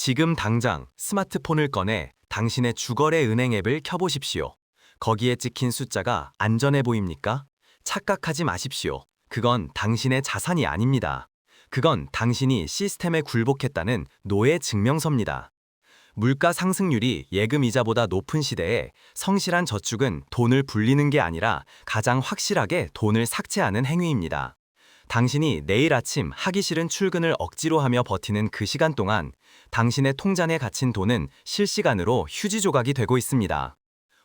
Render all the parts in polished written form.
지금 당장 스마트폰을 꺼내 당신의 주거래 은행 앱을 켜보십시오. 거기에 찍힌 숫자가 안전해 보입니까? 착각하지 마십시오. 그건 당신의 자산이 아닙니다. 그건 당신이 시스템에 굴복했다는 노예 증명서입니다. 물가 상승률이 예금 이자보다 높은 시대에 성실한 저축은 돈을 불리는 게 아니라 가장 확실하게 돈을 삭제하는 행위입니다. 당신이 내일 아침 하기 싫은 출근을 억지로 하며 버티는 그 시간 동안 당신의 통장에 갇힌 돈은 실시간으로 휴지 조각이 되고 있습니다.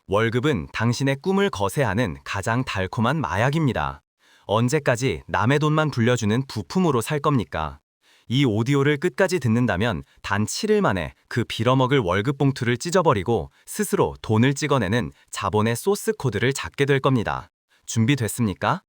월급은 당신의 꿈을 거세하는 가장 달콤한 마약입니다. 언제까지 남의 돈만 불려주는 부품으로 살 겁니까? 이 오디오를 끝까지 듣는다면 단 7일 만에 그 빌어먹을 월급 봉투를 찢어버리고 스스로 돈을 찍어내는 자본의 소스 코드를 잡게 될 겁니다. 준비됐습니까?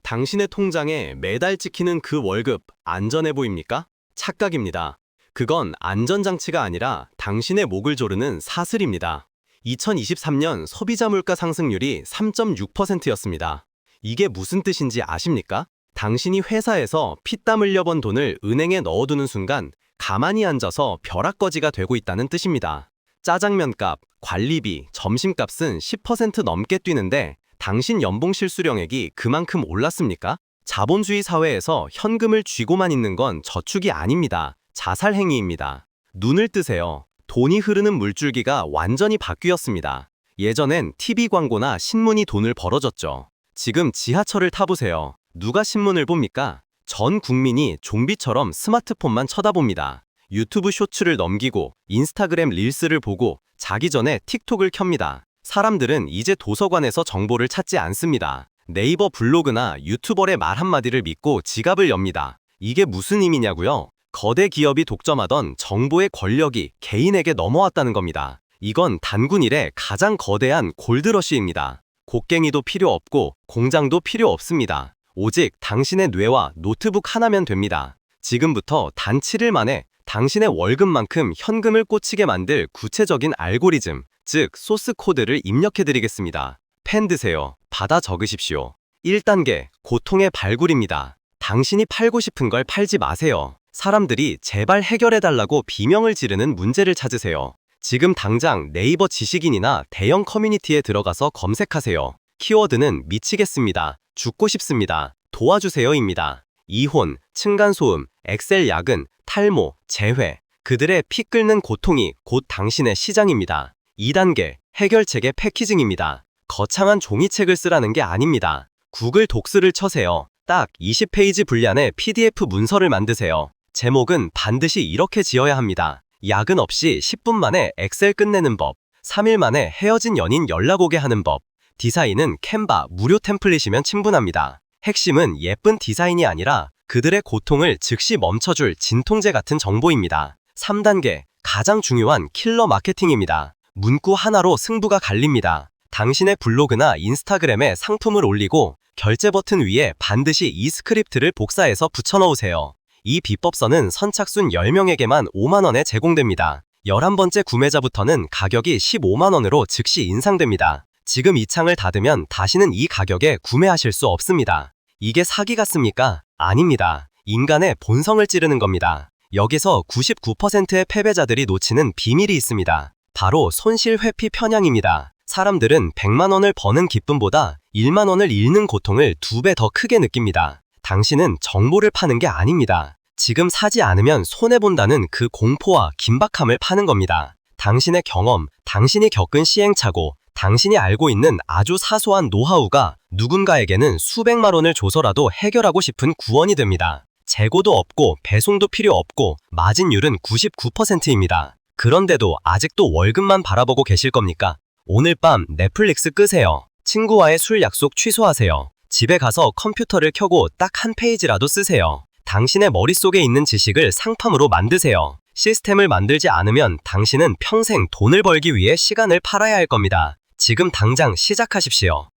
당신의 통장에 매달 찍히는 그 월급 안전해 보입니까? 착각입니다. 그건 안전장치가 아니라 당신의 목을 조르는 사슬입니다. 2023년 소비자 물가 상승률이 3.6%였습니다. 이게 무슨 뜻인지 아십니까? 당신이 회사에서 피땀 흘려 번 돈을 은행에 넣어두는 순간 가만히 앉아서 벼락거지가 되고 있다는 뜻입니다. 짜장면값, 관리비, 점심값은 10% 넘게 뛰는데 당신 연봉 실수령액이 그만큼 올랐습니까? 자본주의 사회에서 현금을 쥐고만 있는 건 저축이 아닙니다. 자살 행위입니다. 눈을 뜨세요. 돈이 흐르는 물줄기가 완전히 바뀌었습니다. 예전엔 TV 광고나 신문이 돈을 벌어줬죠. 지금 지하철을 타보세요. 누가 신문을 봅니까? 전 국민이 좀비처럼 스마트폰만 쳐다봅니다. 유튜브 쇼츠를 넘기고 인스타그램 릴스를 보고 자기 전에 틱톡을 켭니다. 사람들은 이제 도서관에서 정보를 찾지 않습니다. 네이버 블로그나 유튜버의 말 한마디를 믿고 지갑을 엽니다. 이게 무슨 의미냐고요? 거대 기업이 독점하던 정보의 권력이 개인에게 넘어왔다는 겁니다. 이건 단군 이래 가장 거대한 골드러시입니다. 곡괭이도 필요 없고 공장도 필요 없습니다. 오직 당신의 뇌와 노트북 하나면 됩니다. 지금부터 단 7일 만에 당신의 월급만큼 현금을 꽂히게 만들 구체적인 알고리즘, 즉 소스 코드를 입력해드리겠습니다. 펜 드세요. 받아 적으십시오. 1단계, 고통의 발굴입니다. 당신이 팔고 싶은 걸 팔지 마세요. 사람들이 제발 해결해달라고 비명을 지르는 문제를 찾으세요. 지금 당장 네이버 지식인이나 대형 커뮤니티에 들어가서 검색하세요. 키워드는 미치겠습니다. 죽고 싶습니다. 도와주세요입니다. 이혼, 층간소음, 엑셀 야근, 탈모, 재회. 그들의 피 끓는 고통이 곧 당신의 시장입니다. 2단계, 해결책의 패키징입니다. 거창한 종이책을 쓰라는 게 아닙니다. 구글 독스를 쳐세요. 딱 20페이지 분량의 PDF 문서를 만드세요. 제목은 반드시 이렇게 지어야 합니다. 야근 없이 10분 만에 엑셀 끝내는 법, 3일 만에 헤어진 연인 연락 오게 하는 법. 디자인은 캔바 무료 템플릿이면 충분합니다. 핵심은 예쁜 디자인이 아니라 그들의 고통을 즉시 멈춰줄 진통제 같은 정보입니다. 3단계, 가장 중요한 킬러 마케팅입니다. 문구 하나로 승부가 갈립니다. 당신의 블로그나 인스타그램에 상품을 올리고 결제 버튼 위에 반드시 이 스크립트를 복사해서 붙여넣으세요. 이 비법서는 선착순 10명에게만 5만원에 제공됩니다. 11번째 구매자부터는 가격이 15만원으로 즉시 인상됩니다. 지금 이 창을 닫으면 다시는 이 가격에 구매하실 수 없습니다. 이게 사기 같습니까? 아닙니다. 인간의 본성을 찌르는 겁니다. 여기서 99%의 패배자들이 놓치는 비밀이 있습니다. 바로 손실 회피 편향입니다. 사람들은 100만원을 버는 기쁨보다 1만원을 잃는 고통을 2배 더 크게 느낍니다. 당신은 정보를 파는 게 아닙니다. 지금 사지 않으면 손해본다는 그 공포와 긴박함을 파는 겁니다. 당신의 경험, 당신이 겪은 시행착오, 당신이 알고 있는 아주 사소한 노하우가 누군가에게는 수백만 원을 줘서라도 해결하고 싶은 구원이 됩니다. 재고도 없고 배송도 필요 없고 마진율은 99%입니다. 그런데도 아직도 월급만 바라보고 계실 겁니까? 오늘 밤 넷플릭스 끄세요. 친구와의 술 약속 취소하세요. 집에 가서 컴퓨터를 켜고 딱 한 페이지라도 쓰세요. 당신의 머릿속에 있는 지식을 상품으로 만드세요. 시스템을 만들지 않으면 당신은 평생 돈을 벌기 위해 시간을 팔아야 할 겁니다. 지금 당장 시작하십시오.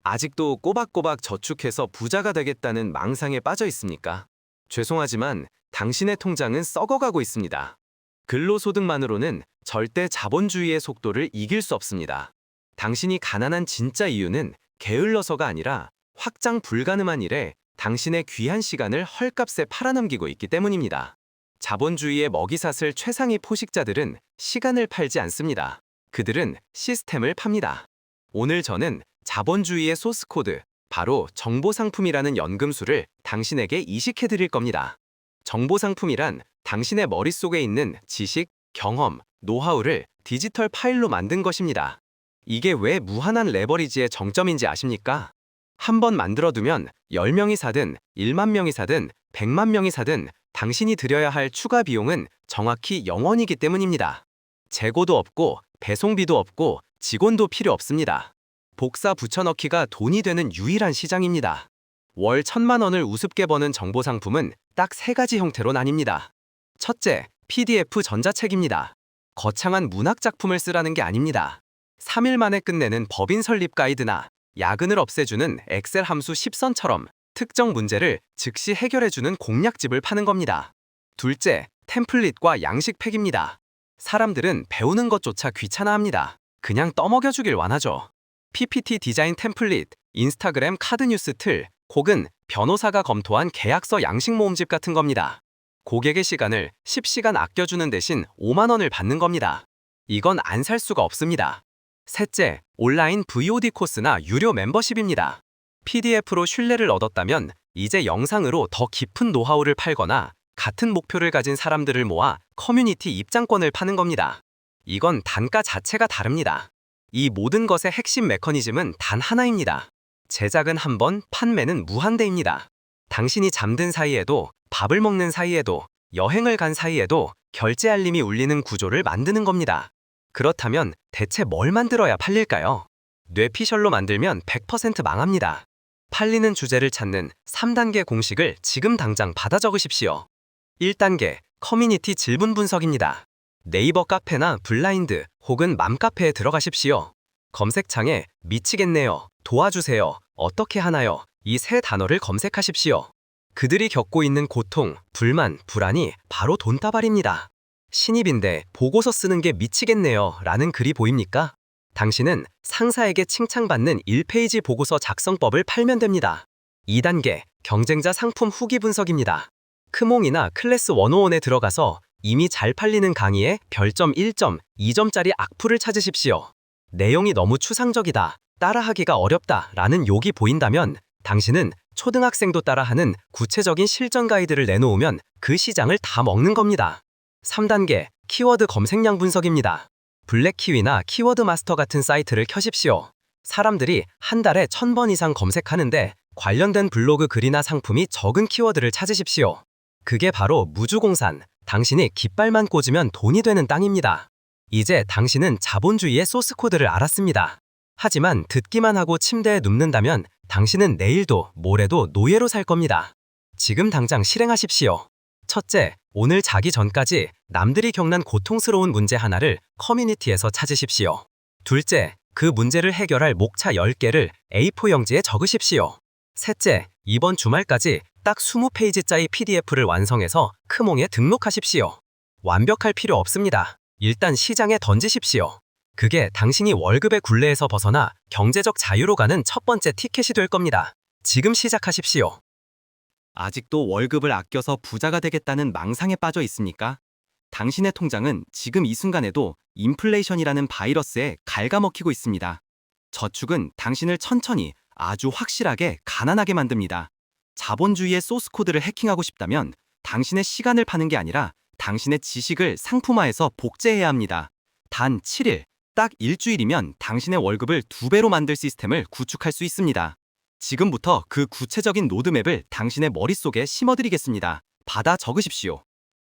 아직도 꼬박꼬박 저축해서 부자가 되겠다는 망상에 빠져 있습니까? 죄송하지만 당신의 통장은 썩어가고 있습니다. 근로소득만으로는 절대 자본주의의 속도를 이길 수 없습니다. 당신이 가난한 진짜 이유는 게을러서가 아니라 확장 불가능한 일에 당신의 귀한 시간을 헐값에 팔아넘기고 있기 때문입니다. 자본주의의 먹이사슬 최상위 포식자들은 시간을 팔지 않습니다. 그들은 시스템을 팝니다. 오늘 저는 자본주의의 소스코드, 바로 정보상품이라는 연금술을 당신에게 이식해 드릴 겁니다. 정보상품이란 당신의 머릿속에 있는 지식, 경험, 노하우를 디지털 파일로 만든 것입니다. 이게 왜 무한한 레버리지의 정점인지 아십니까? 한 번 만들어두면 10명이 사든 1만 명이 사든 100만 명이 사든 당신이 들여야 할 추가 비용은 정확히 0원이기 때문입니다. 재고도 없고 배송비도 없고 직원도 필요 없습니다. 복사 붙여넣기가 돈이 되는 유일한 시장입니다. 월 1,000만 원을 우습게 버는 정보상품은 딱 3가지 형태로 나뉩니다. 첫째, PDF 전자책입니다. 거창한 문학작품을 쓰라는 게 아닙니다. 3일 만에 끝내는 법인 설립 가이드나 야근을 없애주는 엑셀 함수 10선처럼 특정 문제를 즉시 해결해주는 공략집을 파는 겁니다. 둘째, 템플릿과 양식팩입니다. 사람들은 배우는 것조차 귀찮아합니다. 그냥 떠먹여주길 원하죠. PPT 디자인 템플릿, 인스타그램 카드 뉴스 틀, 혹은 변호사가 검토한 계약서 양식 모음집 같은 겁니다. 고객의 시간을 10시간 아껴주는 대신 5만 원을 받는 겁니다. 이건 안 살 수가 없습니다. 셋째, 온라인 VOD 코스나 유료 멤버십입니다. PDF로 신뢰를 얻었다면 이제 영상으로 더 깊은 노하우를 팔거나 같은 목표를 가진 사람들을 모아 커뮤니티 입장권을 파는 겁니다. 이건 단가 자체가 다릅니다. 이 모든 것의 핵심 메커니즘은 단 하나입니다. 제작은 한 번, 판매는 무한대입니다. 당신이 잠든 사이에도, 밥을 먹는 사이에도, 여행을 간 사이에도 결제 알림이 울리는 구조를 만드는 겁니다. 그렇다면 대체 뭘 만들어야 팔릴까요? 뇌피셜로 만들면 100% 망합니다. 팔리는 주제를 찾는 3단계 공식을 지금 당장 받아 적으십시오. 1단계, 커뮤니티 질문 분석입니다. 네이버 카페나 블라인드 혹은 맘카페에 들어가십시오. 검색창에 미치겠네요, 도와주세요, 어떻게 하나요? 이 세 단어를 검색하십시오. 그들이 겪고 있는 고통, 불만, 불안이 바로 돈다발입니다. 신입인데 보고서 쓰는 게 미치겠네요 라는 글이 보입니까? 당신은 상사에게 칭찬받는 1페이지 보고서 작성법을 팔면 됩니다. 2단계, 경쟁자 상품 후기 분석입니다. 크몽이나 클래스 101에 들어가서 이미 잘 팔리는 강의에 별점 1점, 2점짜리 악플을 찾으십시오. 내용이 너무 추상적이다, 따라하기가 어렵다 라는 욕이 보인다면 당신은 초등학생도 따라하는 구체적인 실전 가이드를 내놓으면 그 시장을 다 먹는 겁니다. 3단계, 키워드 검색량 분석입니다. 블랙키위나 키워드 마스터 같은 사이트를 켜십시오. 사람들이 한 달에 1,000번 이상 검색하는데 관련된 블로그 글이나 상품이 적은 키워드를 찾으십시오. 그게 바로 무주공산, 당신이 깃발만 꽂으면 돈이 되는 땅입니다. 이제 당신은 자본주의의 소스코드를 알았습니다. 하지만 듣기만 하고 침대에 눕는다면 당신은 내일도 모레도 노예로 살 겁니다. 지금 당장 실행하십시오. 첫째, 오늘 자기 전까지 남들이 겪는 고통스러운 문제 하나를 커뮤니티에서 찾으십시오. 둘째, 그 문제를 해결할 목차 10개를 A4 용지에 적으십시오. 셋째, 이번 주말까지 딱 20페이지짜리 PDF를 완성해서 크몽에 등록하십시오. 완벽할 필요 없습니다. 일단 시장에 던지십시오. 그게 당신이 월급의 굴레에서 벗어나 경제적 자유로 가는 첫 번째 티켓이 될 겁니다. 지금 시작하십시오. 아직도 월급을 아껴서 부자가 되겠다는 망상에 빠져 있습니까? 당신의 통장은 지금 이 순간에도 인플레이션이라는 바이러스에 갉아먹히고 있습니다. 저축은 당신을 천천히 아주 확실하게 가난하게 만듭니다. 자본주의의 소스코드를 해킹하고 싶다면 당신의 시간을 파는 게 아니라 당신의 지식을 상품화해서 복제해야 합니다. 단 7일, 딱 일주일이면 당신의 월급을 2배로 만들 시스템을 구축할 수 있습니다. 지금부터 그 구체적인 로드맵을 당신의 머릿속에 심어드리겠습니다. 받아 적으십시오.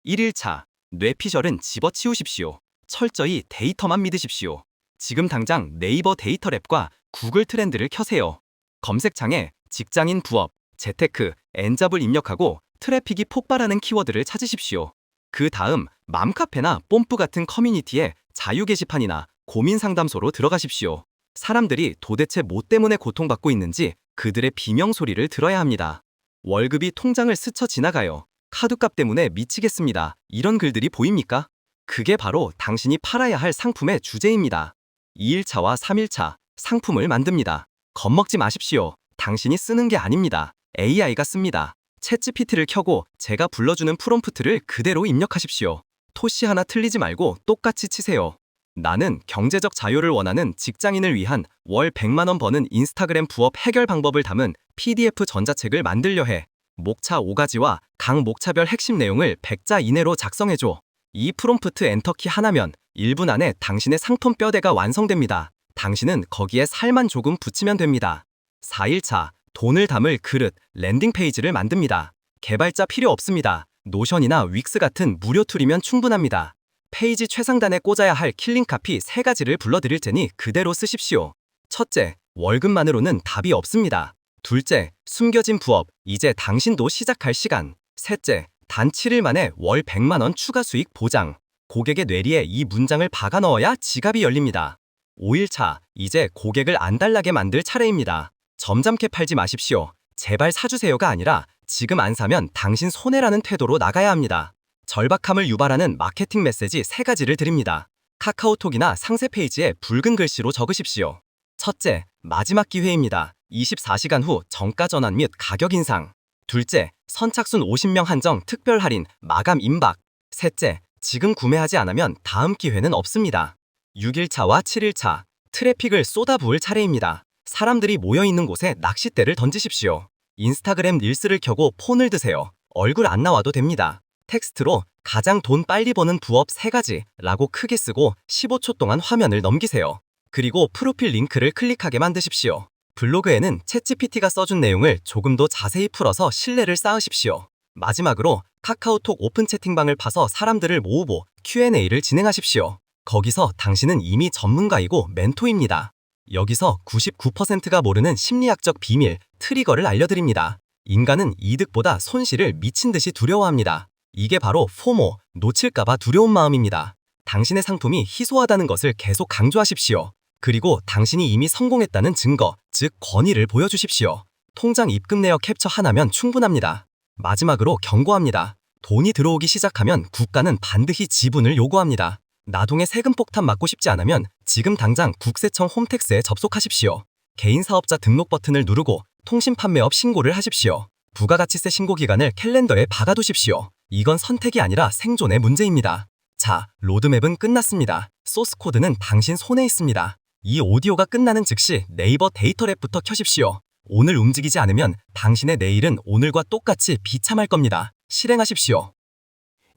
1일차, 뇌피셜은 집어치우십시오. 철저히 데이터만 믿으십시오. 지금 당장 네이버 데이터 랩과 구글 트렌드를 켜세요. 검색창에 직장인 부업, 재테크, 엔잡을 입력하고 트래픽이 폭발하는 키워드를 찾으십시오. 그 다음 맘카페나 뽐뿌 같은 커뮤니티에 자유 게시판이나 고민 상담소로 들어가십시오. 사람들이 도대체 뭐 때문에 고통받고 있는지 그들의 비명 소리를 들어야 합니다. 월급이 통장을 스쳐 지나가요. 카드값 때문에 미치겠습니다. 이런 글들이 보입니까? 그게 바로 당신이 팔아야 할 상품의 주제입니다. 2일차와 3일차, 상품을 만듭니다. 겁먹지 마십시오. 당신이 쓰는 게 아닙니다. AI가 씁니다. 챗GPT를 켜고 제가 불러주는 프롬프트를 그대로 입력하십시오. 토시 하나 틀리지 말고 똑같이 치세요. 나는 경제적 자유를 원하는 직장인을 위한 월 100만 원 버는 인스타그램 부업 해결 방법을 담은 PDF 전자책을 만들려 해. 목차 5가지와 각 목차별 핵심 내용을 100자 이내로 작성해줘. 이 프롬프트 엔터키 하나면 1분 안에 당신의 상품 뼈대가 완성됩니다. 당신은 거기에 살만 조금 붙이면 됩니다. 4일차, 돈을 담을 그릇, 랜딩 페이지를 만듭니다. 개발자 필요 없습니다. 노션이나 윅스 같은 무료 툴이면 충분합니다. 페이지 최상단에 꽂아야 할 킬링 카피 3가지를 불러드릴 테니 그대로 쓰십시오. 첫째, 월급만으로는 답이 없습니다. 둘째, 숨겨진 부업, 이제 당신도 시작할 시간. 셋째, 단 7일 만에 월 100만 원 추가 수익 보장. 고객의 뇌리에 이 문장을 박아 넣어야 지갑이 열립니다. 5일차, 이제 고객을 안달나게 만들 차례입니다. 점잖게 팔지 마십시오. 제발 사주세요가 아니라 지금 안 사면 당신 손해라는 태도로 나가야 합니다. 절박함을 유발하는 마케팅 메시지 3가지를 드립니다. 카카오톡이나 상세 페이지에 붉은 글씨로 적으십시오. 첫째, 마지막 기회입니다. 24시간 후 정가 전환 및 가격 인상. 둘째, 선착순 50명 한정 특별 할인, 마감 임박. 셋째, 지금 구매하지 않으면 다음 기회는 없습니다. 6일차와 7일차, 트래픽을 쏟아부을 차례입니다. 사람들이 모여있는 곳에 낚싯대를 던지십시오. 인스타그램 릴스를 켜고 폰을 드세요. 얼굴 안 나와도 됩니다. 텍스트로 가장 돈 빨리 버는 부업 3가지라고 크게 쓰고 15초 동안 화면을 넘기세요. 그리고 프로필 링크를 클릭하게 만드십시오. 블로그에는 챗GPT가 써준 내용을 조금 더 자세히 풀어서 신뢰를 쌓으십시오. 마지막으로 카카오톡 오픈 채팅방을 파서 사람들을 모으고 Q&A를 진행하십시오. 거기서 당신은 이미 전문가이고 멘토입니다. 여기서 99%가 모르는 심리학적 비밀, 트리거를 알려드립니다. 인간은 이득보다 손실을 미친 듯이 두려워합니다. 이게 바로 포모, 놓칠까봐 두려운 마음입니다. 당신의 상품이 희소하다는 것을 계속 강조하십시오. 그리고 당신이 이미 성공했다는 증거, 즉 권위를 보여주십시오. 통장 입금 내역 캡처 하나면 충분합니다. 마지막으로 경고합니다. 돈이 들어오기 시작하면 국가는 반드시 지분을 요구합니다. 나동의 세금 폭탄 맞고 싶지 않으면 지금 당장 국세청 홈택스에 접속하십시오. 개인 사업자 등록 버튼을 누르고 통신 판매업 신고를 하십시오. 부가가치세 신고 기간을 캘린더에 박아두십시오. 이건 선택이 아니라 생존의 문제입니다. 자, 로드맵은 끝났습니다. 소스 코드는 당신 손에 있습니다. 이 오디오가 끝나는 즉시 네이버 데이터 랩부터 켜십시오. 오늘 움직이지 않으면 당신의 내일은 오늘과 똑같이 비참할 겁니다. 실행하십시오.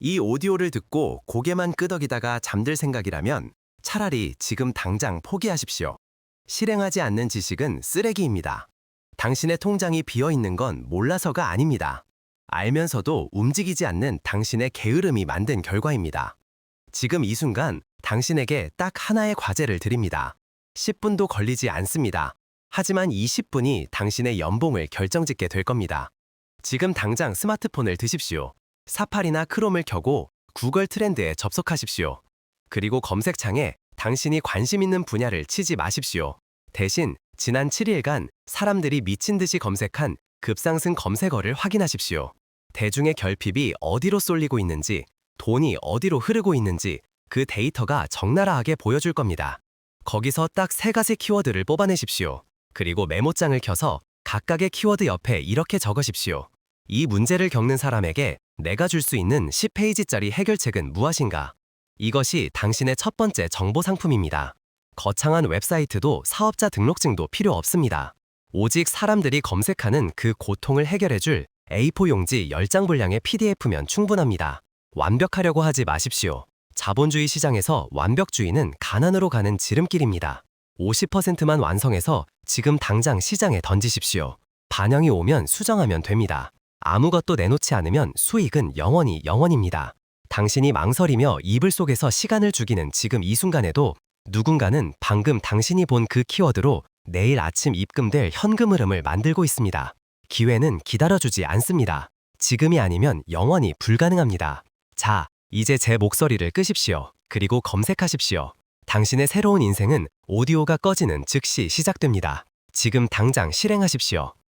이 오디오를 듣고 고개만 끄덕이다가 잠들 생각이라면 차라리 지금 당장 포기하십시오. 실행하지 않는 지식은 쓰레기입니다. 당신의 통장이 비어있는 건 몰라서가 아닙니다. 알면서도 움직이지 않는 당신의 게으름이 만든 결과입니다. 지금 이 순간 당신에게 딱 하나의 과제를 드립니다. 10분도 걸리지 않습니다. 하지만 이 10분이 당신의 연봉을 결정짓게 될 겁니다. 지금 당장 스마트폰을 드십시오. 사파리나 크롬을 켜고 구글 트렌드에 접속하십시오. 그리고 검색창에 당신이 관심 있는 분야를 치지 마십시오. 대신 지난 7일간 사람들이 미친 듯이 검색한 급상승 검색어를 확인하십시오. 대중의 결핍이 어디로 쏠리고 있는지, 돈이 어디로 흐르고 있는지 그 데이터가 적나라하게 보여줄 겁니다. 거기서 딱 3가지 키워드를 뽑아내십시오. 그리고 메모장을 켜서 각각의 키워드 옆에 이렇게 적으십시오. 이 문제를 겪는 사람에게 내가 줄 수 있는 10페이지짜리 해결책은 무엇인가? 이것이 당신의 첫 번째 정보 상품입니다. 거창한 웹사이트도 사업자 등록증도 필요 없습니다. 오직 사람들이 검색하는 그 고통을 해결해줄 A4 용지 10장 분량의 PDF면 충분합니다. 완벽하려고 하지 마십시오. 자본주의 시장에서 완벽주의는 가난으로 가는 지름길입니다. 50%만 완성해서 지금 당장 시장에 던지십시오. 반영이 오면 수정하면 됩니다. 아무것도 내놓지 않으면 수익은 영원입니다. 당신이 망설이며 이불 속에서 시간을 죽이는 지금 이 순간에도 누군가는 방금 당신이 본 그 키워드로 내일 아침 입금될 현금 흐름을 만들고 있습니다. 기회는 기다려주지 않습니다. 지금이 아니면 영원히 불가능합니다. 자, 이제 제 목소리를 끄십시오. 그리고 검색하십시오. 당신의 새로운 인생은 오디오가 꺼지는 즉시 시작됩니다. 지금 당장 실행하십시오.